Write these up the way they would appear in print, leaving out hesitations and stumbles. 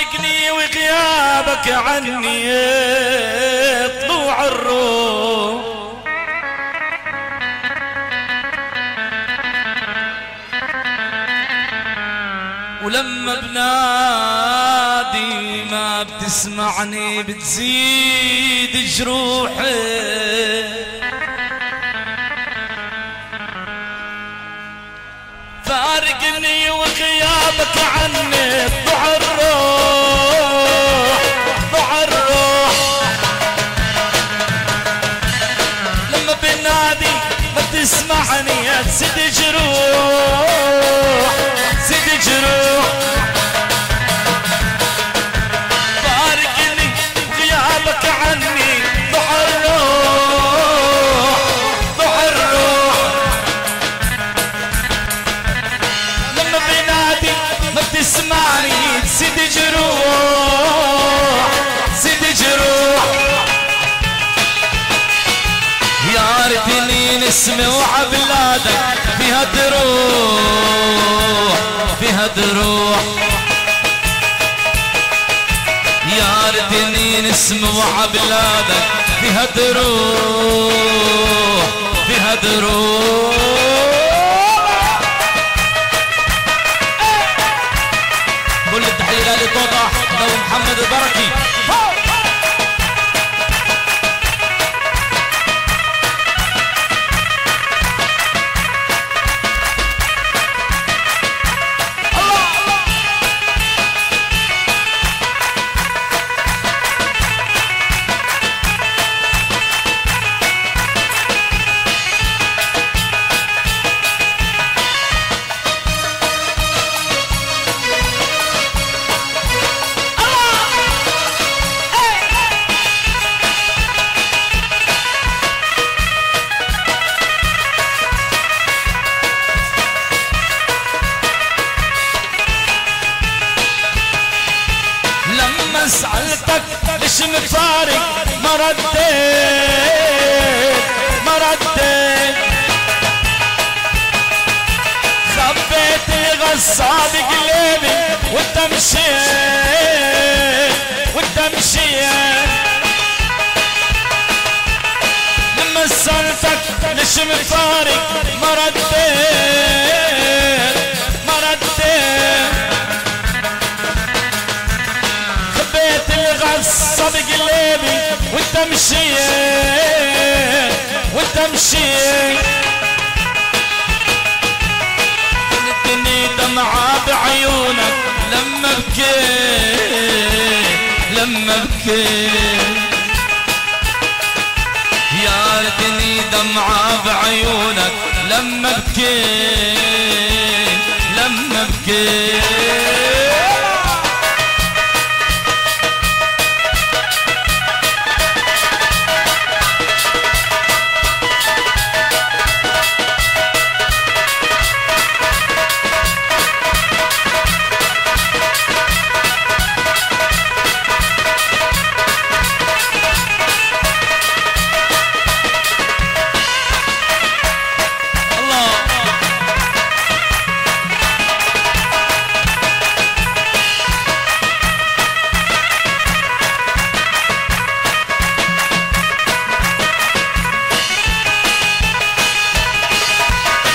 فارقني وغيابك عني طلوع الروح. ولما بنادي ما بتسمعني بتزيد جروحي. فارقني وغيابك عني ضع الروح ضع الروح. لما بنادي ما بتسمعني تزيد جروح زيد جروح. فارقني وغيابك عني ضع الروح ضع الروح. لما بنادي ما بتسمعني زيد جروح زيد جروح. يا ريتني نسمع بلادك فيها دروح فيها دروح. يا ريتني نسمع بلادك فيها دروح فيها دروح. كل التحية لطوطة لو محمد البركي. سألتك ليش مفارق ما رديت ما رديت. خبيت الغصاب قلبي وانت مشيت وانت مشيت. لما سألتك ليش مفارق ما رديت ما رديت. غصب قلبي وانت مشيت وانت مشيت. ادني دمعة بعيونك لما بكيت لما بكيت. يا ريتني دمعة بعيونك لما بكيت لما بكيت.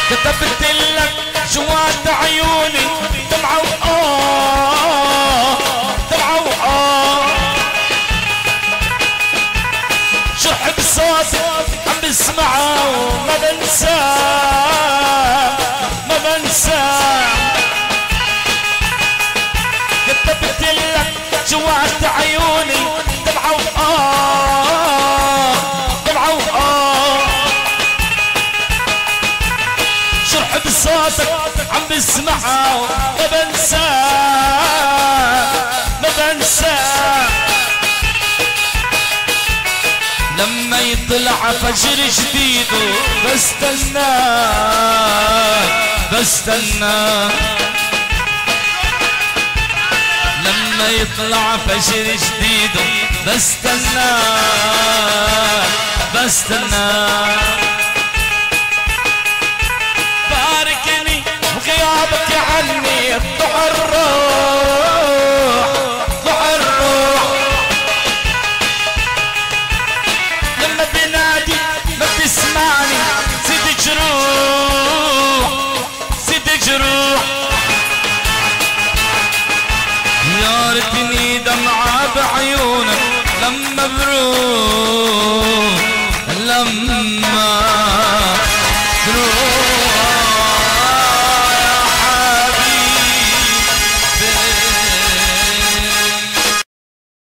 كتبت لك جوات عيوني دمعة دمعة شحب صوتي عم بسمعه وما بنساه ما بنساه. كتبت لك جوات عيوني دمعة دمعة بصوتك عم بسمعها ما بنساه ما بنساه. لما يطلع فجر جديد بستناك بستناك. لما يطلع فجر جديد بستناك بستناك. غيابك عني ضع الروح غيرتني دمعة بعيونك لما بروح